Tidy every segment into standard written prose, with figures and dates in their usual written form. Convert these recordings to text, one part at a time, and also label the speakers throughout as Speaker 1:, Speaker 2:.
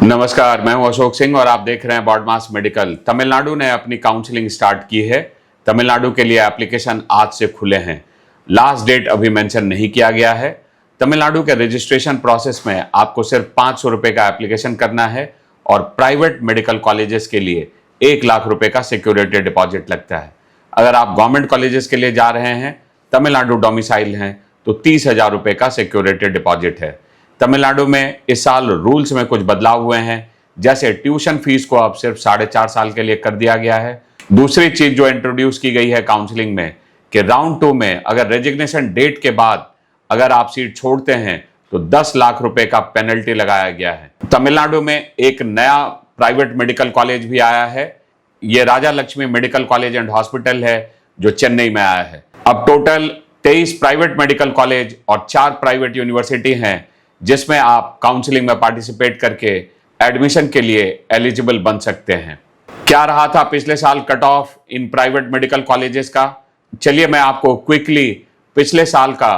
Speaker 1: नमस्कार, मैं हूं अशोक सिंह और आप देख रहे हैं बॉडमास मेडिकल। तमिलनाडु ने अपनी काउंसलिंग स्टार्ट की है। तमिलनाडु के लिए एप्लीकेशन आज से खुले हैं। लास्ट डेट अभी मेंशन नहीं किया गया है। तमिलनाडु के रजिस्ट्रेशन प्रोसेस में आपको सिर्फ 500 रुपए का एप्लीकेशन करना है और प्राइवेट मेडिकल कॉलेजेस के लिए 1 लाख रुपए का सिक्योरिटी डिपॉजिट लगता है। अगर आप गवर्नमेंट कॉलेजेस के लिए जा रहे हैं, तमिलनाडु डोमिसाइल हैं, तो 30,000 रुपए का सिक्योरिटी डिपॉजिट है। तमिलनाडु में इस साल रूल्स में कुछ बदलाव हुए हैं, जैसे ट्यूशन फीस को अब सिर्फ 4.5 साल के लिए कर दिया गया है। दूसरी चीज जो इंट्रोड्यूस की गई है काउंसलिंग में कि राउंड 2 में अगर रेजिग्नेशन डेट के बाद अगर आप सीट छोड़ते हैं तो 10 लाख रुपए का पेनल्टी लगाया गया है। तमिलनाडु में एक नया प्राइवेट मेडिकल कॉलेज भी आया है। यह Raja Lakshmi medical college and hospital है जो चेन्नई में आया है। अब टोटल 23 प्राइवेट मेडिकल कॉलेज और 4 प्राइवेट यूनिवर्सिटी हैं जिसमें आप काउंसलिंग में पार्टिसिपेट करके एडमिशन के लिए एलिजिबल बन सकते हैं। क्या रहा था पिछले साल cut off in private medical colleges का? चलिए मैं आपको क्विकली पिछले साल का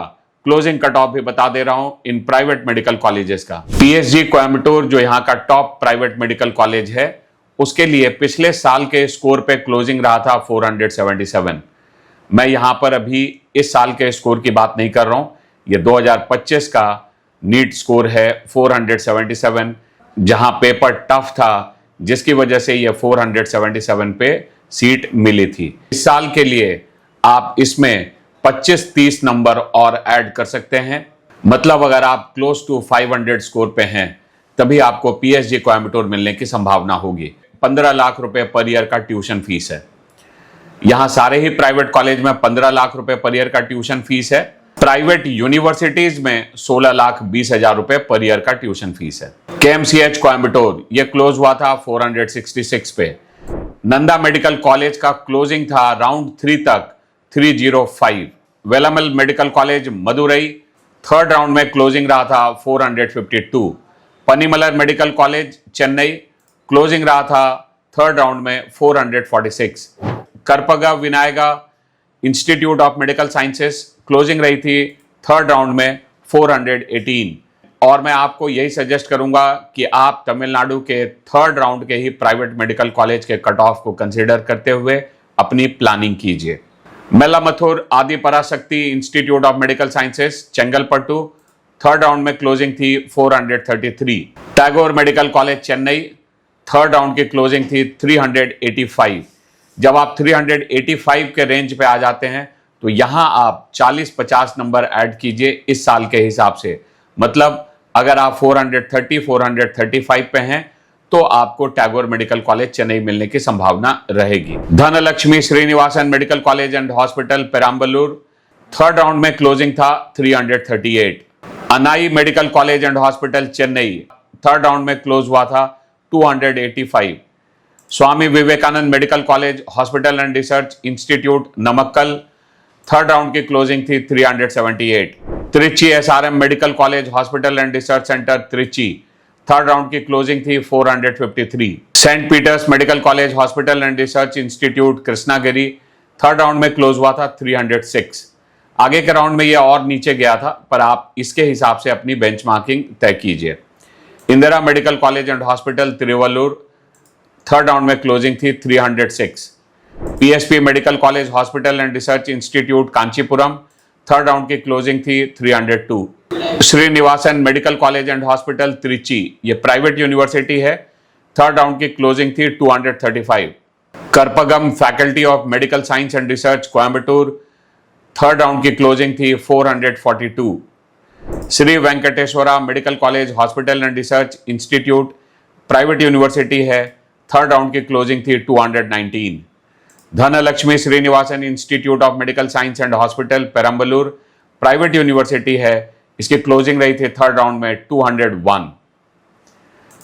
Speaker 1: क्लोजिंग कट ऑफ भी बता दे रहा हूं इन प्राइवेट मेडिकल कॉलेजेस का। पीएसजी कोयम्बटूर जो यहां का टॉप प्राइवेट मेडिकल कॉलेज है, उसके लिए पिछले साल के स्कोर पे क्लोजिंग रहा था 477। मैं यहां पर अभी इस साल के स्कोर की बात नहीं कर रहा हूं, ये 2025 का नीट स्कोर है 477, जहां पेपर टफ था जिसकी वजह से ये 477 पे सीट मिली थी। इस साल के लिए आप इसमें 25-30 नंबर और ऐड कर सकते हैं। मतलब अगर आप क्लोज टू 500 स्कोर पे हैं तभी आपको पीएसजी कोयम्बटूर मिलने की संभावना होगी। 15 लाख रुपए पर ईयर का ट्यूशन फीस है। यहां सारे ही प्राइवेट कॉलेज में 15 लाख रुपए पर ईयर का ट्यूशन फीस है। प्राइवेट यूनिवर्सिटीज में 16,20,000 रुपए पर ईयर का ट्यूशन फीस है। केएमसीएच कोयम्बटूर ये क्लोज हुआ था 466 पे। नंदा मेडिकल कॉलेज का क्लोजिंग था राउंड 3 तक 305। Velammal medical college Madurai third round में क्लोजिंग रहा था 452। Panimalar medical college Chennai closing रहा था थर्ड राउंड में 446। Karpaga Vinayaga institute of medical sciences closing रही थी थर्ड राउंड में 418। और मैं आपको यही सजेस्ट करूंगा कि आप तमिलनाडु के थर्ड राउंड के ही प्राइवेट मेडिकल कॉलेज के कट ऑफ को कंसीडर करते हुए अपनी प्लानिंग कीजिए। Melmaruvathur Adhi Parasakthi institute of medical sciences Chengalpattu third round में क्लोजिंग थी 433। Tagore medical college Chennai third round की क्लोजिंग थी 385। जब आप 385 के रेंज पे आ जाते हैं तो यहां आप 40-50 नंबर ऐड कीजिए इस साल के हिसाब से। मतलब अगर आप 435 पे हैं तो आपको टैगोर मेडिकल कॉलेज चेन्नई मिलने की संभावना रहेगी। Dhanalakshmi Srinivasan medical college and hospital Perambalur third round में क्लोजिंग था 338। Annai medical college and hospital Chennai third round में क्लोज हुआ था 285। Swami Vivekananda medical college hospital and research institute Namakkal third round की क्लोजिंग थी 378। Trichy SRM medical college hospital and research centre Trichy third round की closing थी 453। Saint Peter's medical college hospital and research institute Krishnagiri third round में close हुआ था 306। आगे के राउंड में यह और नीचे गया था, पर आप इसके हिसाब से अपनी बेंचमार्किंग तय कीजिए। Indira medical college and hospital Tiruvallur third round में क्लोजिंग थी 306। PSP medical college hospital and research institute Kanchipuram third round की क्लोजिंग थी 302। Srinivasan medical college and hospital Trichy ये प्राइवेट यूनिवर्सिटी है, थर्ड राउंड की क्लोजिंग थी 235। Karpagam faculty of medical science and research Coimbatore third round की closing थी 442। Shri Venkateswara medical college hospital and research institute private university है, third round की क्लोजिंग थी 219। Dhanlaxmi Srinivasan institute of medical science and hospital Perambalur private university है, इसकी closing रही थी थर्ड राउंड में 201।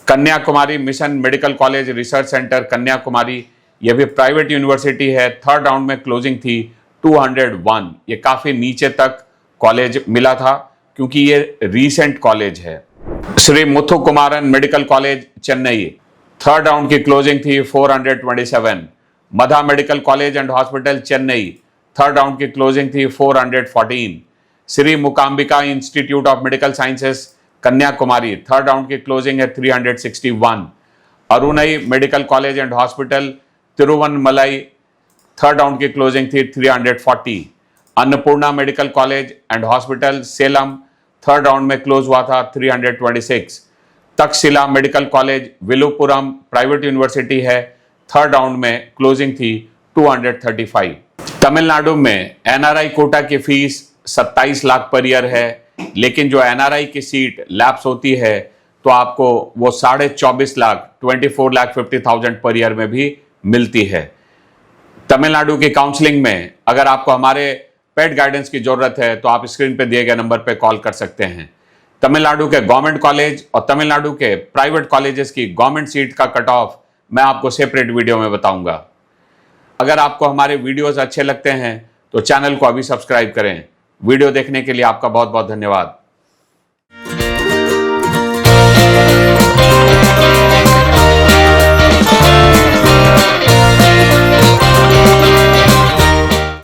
Speaker 1: Kanyakumari mission medical college research centre Kanyakumari यह भी प्राइवेट यूनिवर्सिटी है, थर्ड राउंड में क्लोजिंग थी 201। ये काफी नीचे तक कॉलेज मिला था क्योंकि ये रीसेंट कॉलेज है। Shri Muthu Kumaran medical college Chennai third round की क्लोजिंग थी 427। Madha medical college and hospital Chennai third round की क्लोजिंग थी 414। Shri Mookambika institute of medical sciences Kanyakumari third round की क्लोजिंग है 361। Arunai medical college and hospital Tiruvannamalai third round की क्लोजिंग थी 340। Annapurna medical college and hospital Salem third round में close हुआ था 326। Takshashila medical college Villupuram private university है, थर्ड राउंड में क्लोजिंग थी 235। तमिलनाडु में एनआरआई कोटा की फीस 27 लाख पर ईयर है, लेकिन जो एनआरआई की सीट लैप्स होती है तो आपको वो 24.5 लाख 24,50,000 पर ईयर में भी मिलती है। तमिलनाडु की काउंसलिंग में अगर आपको हमारे पेड गाइडेंस की जरूरत है तो आप स्क्रीन पे दिए गए नंबर पे कॉल कर सकते हैं। तमिलनाडु के गवर्नमेंट कॉलेज और तमिलनाडु के प्राइवेट कॉलेजेस की गवर्नमेंट सीट का कट ऑफ मैं आपको सेपरेट वीडियो में बताऊंगा। अगर आपको हमारे वीडियोस अच्छे लगते हैं तो चैनल को अभी सब्सक्राइब करें। वीडियो देखने के लिए आपका बहुत बहुत धन्यवाद।